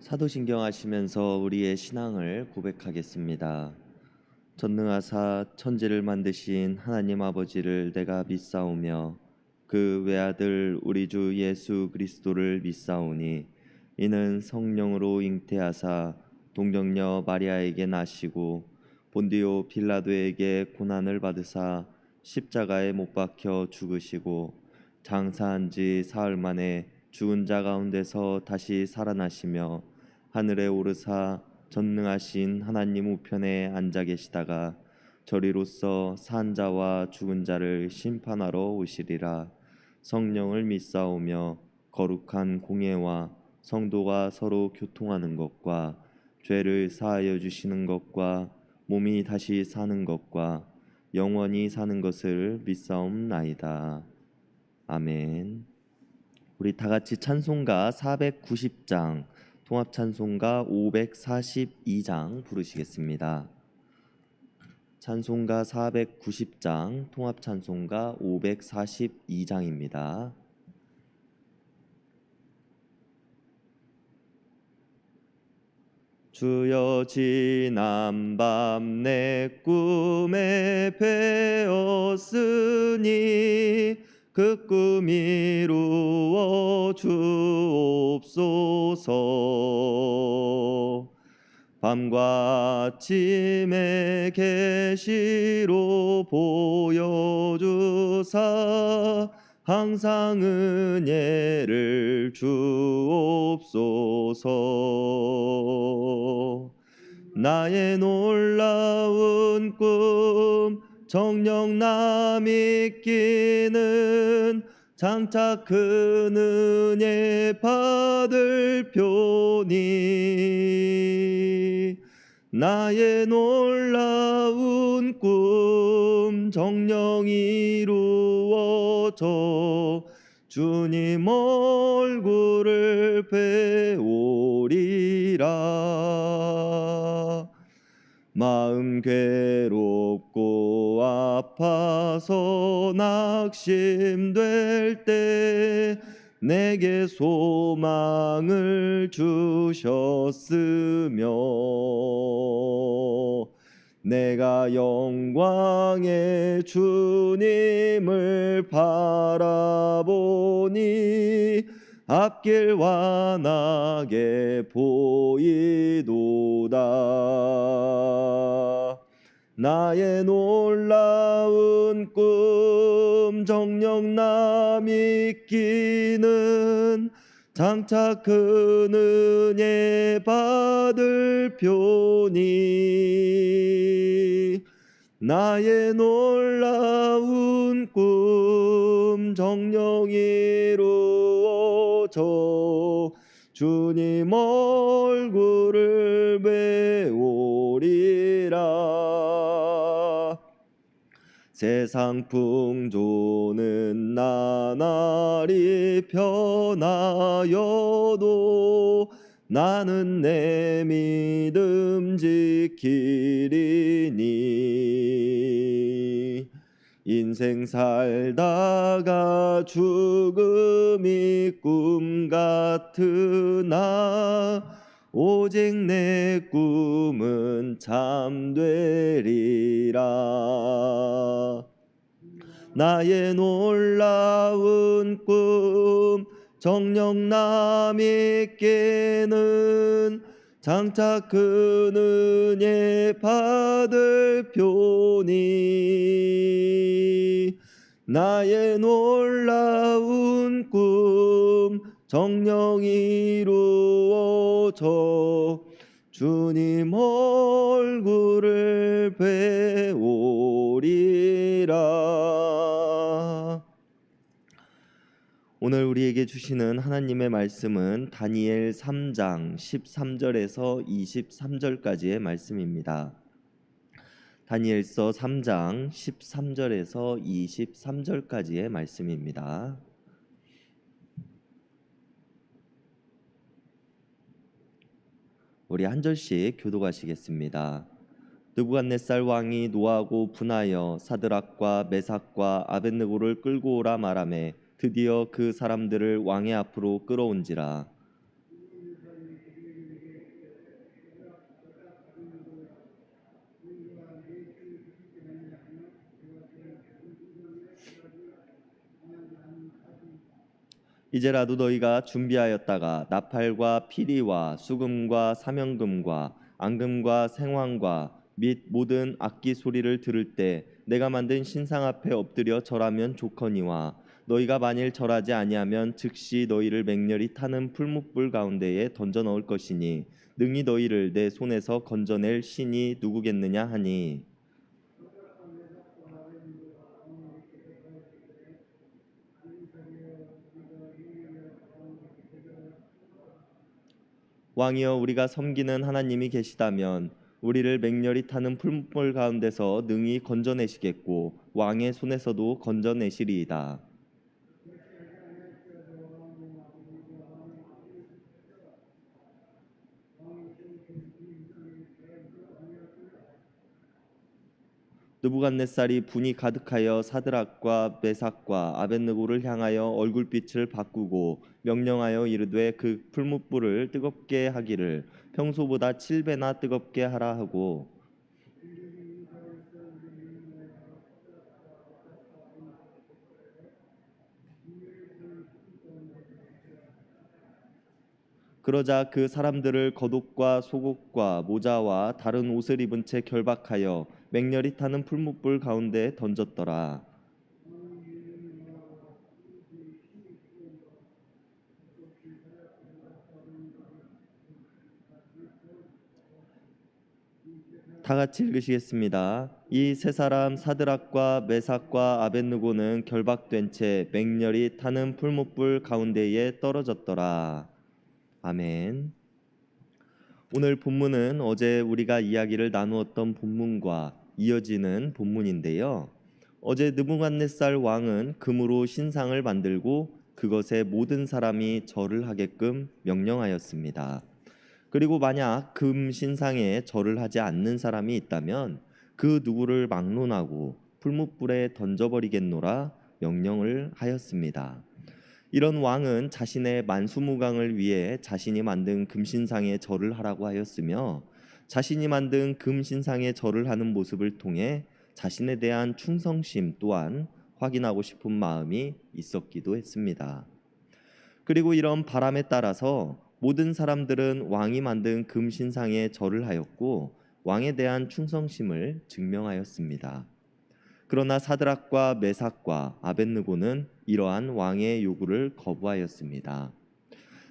사도신경 하시면서 우리의 신앙을 고백하겠습니다. 전능하사 천지를 만드신 하나님 아버지를 내가 믿사오며 그 외아들 우리 주 예수 그리스도를 믿사오니 이는 성령으로 잉태하사 동정녀 마리아에게 나시고 본디오 빌라도에게 고난을 받으사 십자가에 못 박혀 죽으시고 장사한 지 사흘 만에 죽은 자 가운데서 다시 살아나시며 하늘에 오르사 전능하신 하나님 우편에 앉아 계시다가 저리로서 산 자와 죽은 자를 심판하러 오시리라. 성령을 믿사오며 거룩한 공예와 성도가 서로 교통하는 것과 죄를 사하여 주시는 것과 몸이 다시 사는 것과 영원히 사는 것을 믿사옵나이다. 아멘. 우리 다 같이 찬송가 490장, 통합 찬송가 542장 부르시겠습니다. 찬송가 490장, 통합 찬송가 542장입니다. 주여 지난밤 내 꿈에 배었으니 그 꿈 이루어 주옵소서. 밤과 아침에 계시로 보여주사 항상 은혜를 주옵소서. 나의 놀라운 꿈 정녕 남이 끼는 장차 큰 은혜 받을 표니 나의 놀라운 꿈 정녕 이루어져 주님 얼굴을 배우리라. 마음 괴롭고 아파서 낙심될 때 내게 소망을 주셨으며 내가 영광의 주님을 바라보니 앞길 환하게 보이도다. 나의 놀라운 꿈 정녕 남이 끼는 장차 큰 은혜 받을 표니 나의 놀라운 꿈 정녕 이루어져 주님 얼굴을 배우리라. 세상 풍조는 나날이 변하여도 나는 내 믿음 지키리니 인생 살다가 죽음이 꿈 같으나 오직 내 꿈은 참되리라. 나의 놀라운 꿈 정녕 남이 깨는 장차 큰 은혜 받을 표니 나의 놀라운 꿈 정녕 이루어져 주님 얼굴을 배우리라. 오늘 우리에게 주시는 하나님의 말씀은 다니엘 3장 13절에서 23절까지의 말씀입니다. 다니엘서 3장 13절에서 23절까지의 말씀입니다. 우리 한 절씩 교독하시겠습니다. 느부갓네살 왕이 노하고 분하여 사드락과 메삭과 아벳느고를 끌고 오라 말하매 드디어 그 사람들을 왕의 앞으로 끌어온지라. 이제라도 너희가 준비하였다가 나팔과 피리와 수금과 사명금과 앙금과 생황과 및 모든 악기 소리를 들을 때 내가 만든 신상 앞에 엎드려 절하면 좋거니와 너희가 만일 절하지 아니하면 즉시 너희를 맹렬히 타는 풀무불 가운데에 던져 넣을 것이니 능히 너희를 내 손에서 건져낼 신이 누구겠느냐 하니 왕이여 우리가 섬기는 하나님이 계시다면 우리를 맹렬히 타는 풀무불 가운데서 능히 건져내시겠고 왕의 손에서도 건져내시리이다. 느부갓네살이 분이 가득하여 사드락과 메삭과 아벳느고를 향하여 얼굴빛을 바꾸고 명령하여 이르되 그 풀무불을 뜨겁게 하기를 평소보다 7배나 뜨겁게 하라 하고 그러자 그 사람들을 겉옷과 속옷과 모자와 다른 옷을 입은 채 결박하여 맹렬히 타는 풀무불 가운데 던졌더라. 다 같이 읽으시겠습니다. 이 세 사람 사드락과 메삭과 아벳느고는 결박된 채 맹렬히 타는 풀무불 가운데에 떨어졌더라. 아멘. 오늘 본문은 어제 우리가 이야기를 나누었던 본문과 이어지는 본문인데요. 어제 느부갓네살 왕은 금으로 신상을 만들고 그것에 모든 사람이 절을 하게끔 명령하였습니다. 그리고 만약 금 신상에 절을 하지 않는 사람이 있다면 그 누구를 막론하고 풀무불에 던져버리겠노라 명령을 하였습니다. 이런 왕은 자신의 만수무강을 위해 자신이 만든 금신상에 절을 하라고 하였으며 자신이 만든 금신상에 절을 하는 모습을 통해 자신에 대한 충성심 또한 확인하고 싶은 마음이 있었기도 했습니다. 그리고 이런 바람에 따라서 모든 사람들은 왕이 만든 금신상에 절을 하였고 왕에 대한 충성심을 증명하였습니다. 그러나 사드락과 메삭과 아벳느고는 이러한 왕의 요구를 거부하였습니다.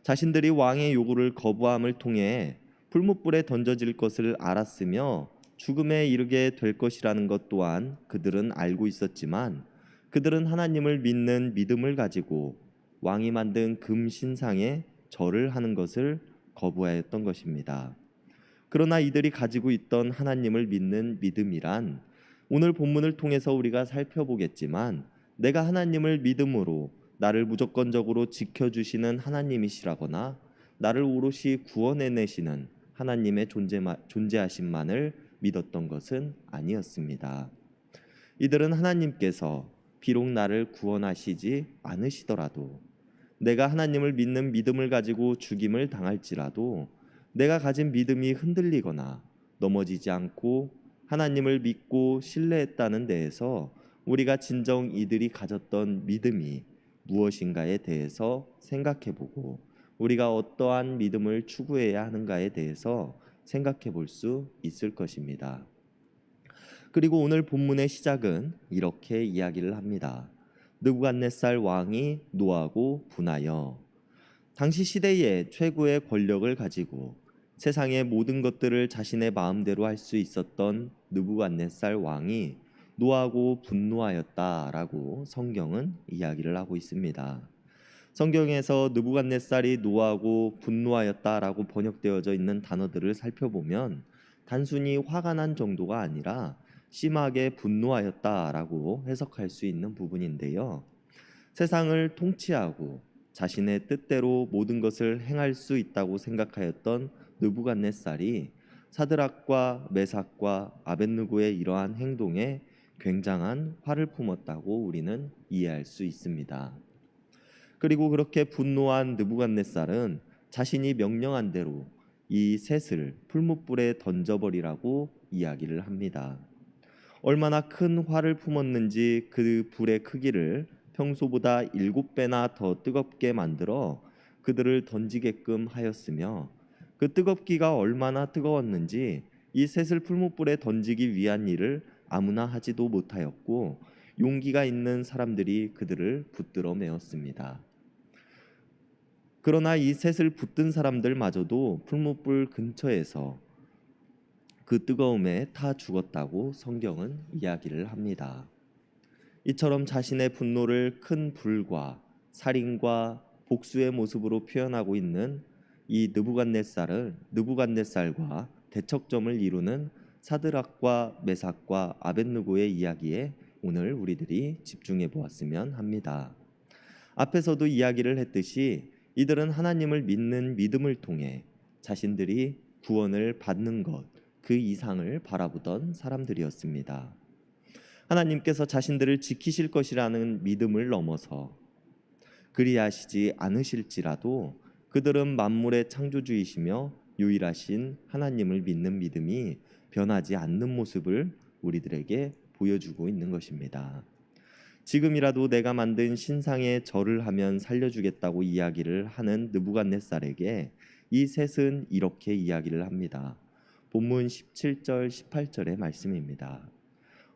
자신들이 왕의 요구를 거부함을 통해 풀무불에 던져질 것을 알았으며 죽음에 이르게 될 것이라는 것 또한 그들은 알고 있었지만 그들은 하나님을 믿는 믿음을 가지고 왕이 만든 금 신상에 절을 하는 것을 거부하였던 것입니다. 그러나 이들이 가지고 있던 하나님을 믿는 믿음이란 오늘 본문을 통해서 우리가 살펴보겠지만 내가 하나님을 믿음으로 나를 무조건적으로 지켜주시는 하나님이시라거나 나를 오롯이 구원해내시는 하나님의 존재하심만을 믿었던 것은 아니었습니다. 이들은 하나님께서 비록 나를 구원하시지 않으시더라도 내가 하나님을 믿는 믿음을 가지고 죽임을 당할지라도 내가 가진 믿음이 흔들리거나 넘어지지 않고 하나님을 믿고 신뢰했다는 데에서 우리가 진정 이들이 가졌던 믿음이 무엇인가에 대해서 생각해보고 우리가 어떠한 믿음을 추구해야 하는가에 대해서 생각해 볼 수 있을 것입니다. 그리고 오늘 본문의 시작은 이렇게 이야기를 합니다. 느부갓네살 왕이 노하고 분하여 당시 시대의 최고의 권력을 가지고 세상의 모든 것들을 자신의 마음대로 할 수 있었던 느부갓네살 왕이 노하고 분노하였다라고 성경은 이야기를 하고 있습니다. 성경에서 느부갓네살이 노하고 분노하였다라고 번역되어져 있는 단어들을 살펴보면 단순히 화가 난 정도가 아니라 심하게 분노하였다라고 해석할 수 있는 부분인데요. 세상을 통치하고 자신의 뜻대로 모든 것을 행할 수 있다고 생각하였던 느부갓네살이 사드락과 메삭과 아벳느고의 이러한 행동에 굉장한 화를 품었다고 우리는 이해할 수 있습니다. 그리고 그렇게 분노한 느부갓네살은 자신이 명령한 대로 이 셋을 풀무불에 던져버리라고 이야기를 합니다. 얼마나 큰 화를 품었는지 그 불의 크기를 평소보다 7배나 더 뜨겁게 만들어 그들을 던지게끔 하였으며 그 뜨겁기가 얼마나 뜨거웠는지 이 셋을 풀무불에 던지기 위한 일을 아무나 하지도 못하였고 용기가 있는 사람들이 그들을 붙들어 메었습니다. 그러나 이 셋을 붙든 사람들마저도 풀무불 근처에서 그 뜨거움에 타 죽었다고 성경은 이야기를 합니다. 이처럼 자신의 분노를 큰 불과 살인과 복수의 모습으로 표현하고 있는 이 느부갓네살과 대척점을 이루는 사드락과 메삭과 아벳느고의 이야기에 오늘 우리들이 집중해 보았으면 합니다. 앞에서도 이야기를 했듯이 이들은 하나님을 믿는 믿음을 통해 자신들이 구원을 받는 것, 그 이상을 바라보던 사람들이었습니다. 하나님께서 자신들을 지키실 것이라는 믿음을 넘어서 그리하시지 않으실지라도 그들은 만물의 창조주이시며 유일하신 하나님을 믿는 믿음이 변하지 않는 모습을 우리들에게 보여주고 있는 것입니다. 지금이라도 내가 만든 신상에 절을 하면 살려주겠다고 이야기를 하는 느부갓네살에게 이 셋은 이렇게 이야기를 합니다. 본문 17절 18절의 말씀입니다.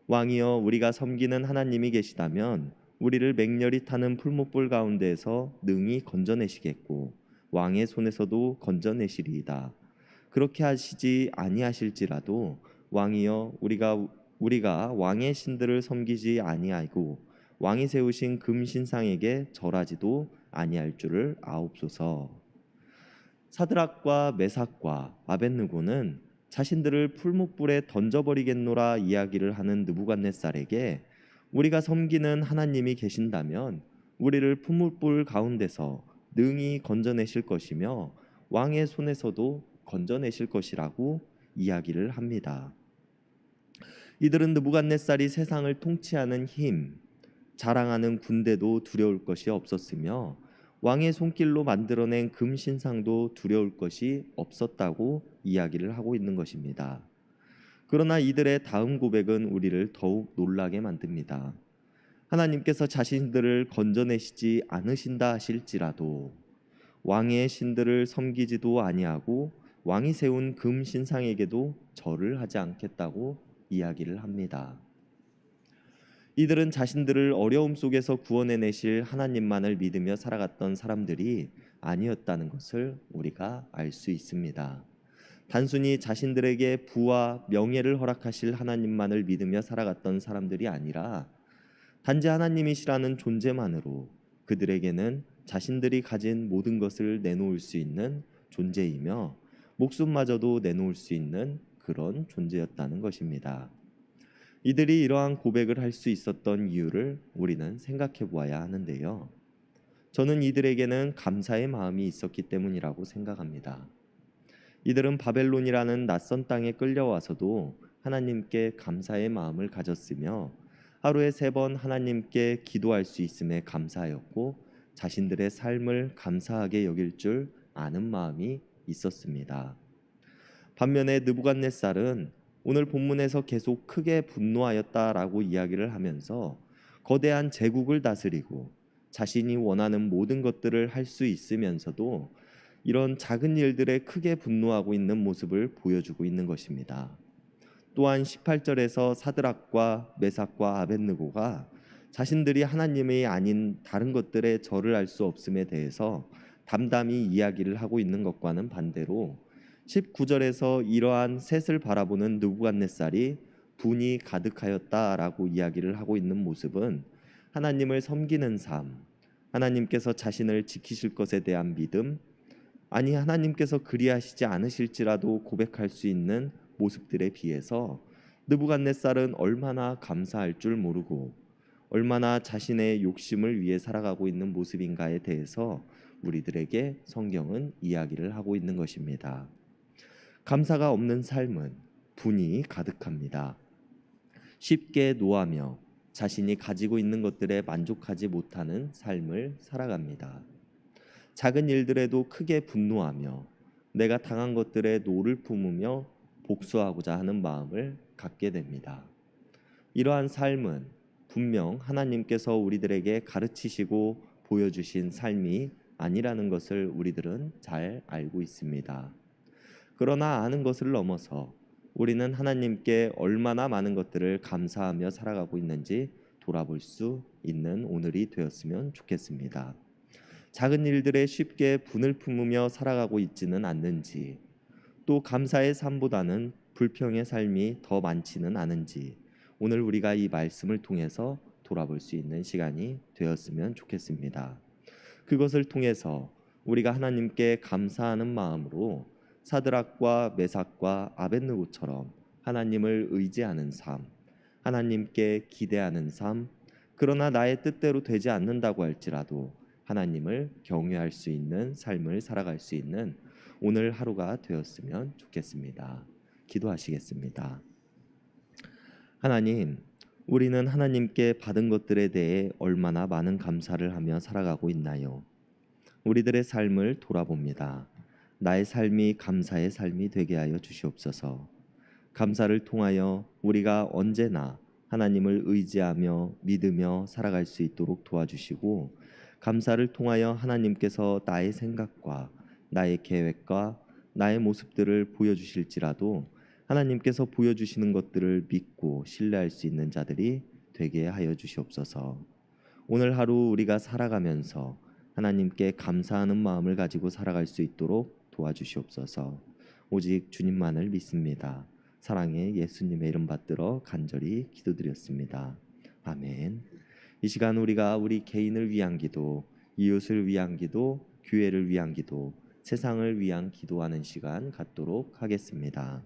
왕이여, 우리가 섬기는 하나님이 계시다면 우리를 맹렬히 타는 풀무불 가운데에서 능히 건져내시겠고 왕의 손에서도 건져내시리이다. 그렇게 하시지 아니하실지라도 왕이여, 우리가 왕의 신들을 섬기지 아니하고 왕이 세우신 금 신상에게 절하지도 아니할 줄을 아옵소서. 사드락과 메삭과 아벳느고는 자신들을 풀무불에 던져버리겠노라 이야기를 하는 느부갓네살에게 우리가 섬기는 하나님이 계신다면 우리를 풀무불 가운데서 능히 건져내실 것이며 왕의 손에서도 건져내실 것이라고 이야기를 합니다. 이들은 느부갓네살이 세상을 통치하는 힘, 자랑하는 군대도 두려울 것이 없었으며 왕의 손길로 만들어낸 금신상도 두려울 것이 없었다고 이야기를 하고 있는 것입니다. 그러나 이들의 다음 고백은 우리를 더욱 놀라게 만듭니다. 하나님께서 자신들을 건져내시지 않으신다 하실지라도 왕의 신들을 섬기지도 아니하고 왕이 세운 금신상에게도 절을 하지 않겠다고 이야기를 합니다. 이들은 자신들을 어려움 속에서 구원해내실 하나님만을 믿으며 살아갔던 사람들이 아니었다는 것을 우리가 알 수 있습니다. 단순히 자신들에게 부와 명예를 허락하실 하나님만을 믿으며 살아갔던 사람들이 아니라 단지 하나님이시라는 존재만으로 그들에게는 자신들이 가진 모든 것을 내놓을 수 있는 존재이며 목숨마저도 내놓을 수 있는 그런 존재였다는 것입니다. 이들이 이러한 고백을 할 수 있었던 이유를 우리는 생각해 보아야 하는데요. 저는 이들에게는 감사의 마음이 있었기 때문이라고 생각합니다. 이들은 바벨론이라는 낯선 땅에 끌려와서도 하나님께 감사의 마음을 가졌으며 하루에 3번 하나님께 기도할 수 있음에 감사하였고 자신들의 삶을 감사하게 여길 줄 아는 마음이 있었습니다. 반면에 느부갓네살은 오늘 본문에서 계속 크게 분노하였다라고 이야기를 하면서 거대한 제국을 다스리고 자신이 원하는 모든 것들을 할 수 있으면서도 이런 작은 일들에 크게 분노하고 있는 모습을 보여주고 있는 것입니다. 또한 18절에서 사드락과 메삭과 아벳느고가 자신들이 하나님이 아닌 다른 것들에 절을 할 수 없음에 대해서 담담히 이야기를 하고 있는 것과는 반대로 19절에서 이러한 셋을 바라보는 느부갓네살이 분이 가득하였다라고 이야기를 하고 있는 모습은 하나님을 섬기는 삶, 하나님께서 자신을 지키실 것에 대한 믿음, 아니 하나님께서 그리하시지 않으실지라도 고백할 수 있는 모습들에 비해서 느부갓네살은 얼마나 감사할 줄 모르고 얼마나 자신의 욕심을 위해 살아가고 있는 모습인가에 대해서 우리들에게 성경은 이야기를 하고 있는 것입니다. 감사가 없는 삶은 분이 가득합니다. 쉽게 노하며 자신이 가지고 있는 것들에 만족하지 못하는 삶을 살아갑니다. 작은 일들에도 크게 분노하며 내가 당한 것들에 노를 품으며 복수하고자 하는 마음을 갖게 됩니다. 이러한 삶은 분명 하나님께서 우리들에게 가르치시고 보여주신 삶이 아니라는 것을 우리들은 잘 알고 있습니다. 그러나 아는 것을 넘어서 우리는 하나님께 얼마나 많은 것들을 감사하며 살아가고 있는지 돌아볼 수 있는 오늘이 되었으면 좋겠습니다. 작은 일들에 쉽게 분을 품으며 살아가고 있지는 않는지, 또 감사의 삶보다는 불평의 삶이 더 많지는 않은지, 오늘 우리가 이 말씀을 통해서 돌아볼 수 있는 시간이 되었으면 좋겠습니다. 그것을 통해서 우리가 하나님께 감사하는 마음으로 사드락과 메삭과 아벳느고처럼 하나님을 의지하는 삶, 하나님께 기대하는 삶, 그러나 나의 뜻대로 되지 않는다고 할지라도 하나님을 경외할 수 있는 삶을 살아갈 수 있는 오늘 하루가 되었으면 좋겠습니다. 기도하시겠습니다. 하나님, 우리는 하나님께 받은 것들에 대해 얼마나 많은 감사를 하며 살아가고 있나요? 우리들의 삶을 돌아봅니다. 나의 삶이 감사의 삶이 되게 하여 주시옵소서. 감사를 통하여 우리가 언제나 하나님을 의지하며 믿으며 살아갈 수 있도록 도와주시고, 감사를 통하여 하나님께서 나의 생각과 나의 계획과 나의 모습들을 보여주실지라도 하나님께서 보여주시는 것들을 믿고 신뢰할 수 있는 자들이 되게 하여 주시옵소서. 오늘 하루 우리가 살아가면서 하나님께 감사하는 마음을 가지고 살아갈 수 있도록 도와주시옵소서. 오직 주님만을 믿습니다. 사랑의 예수님의 이름 받들어 간절히 기도드렸습니다. 아멘. 이 시간 우리가 우리 개인을 위한 기도, 이웃을 위한 기도, 교회를 위한 기도, 세상을 위한 기도하는 시간 갖도록 하겠습니다.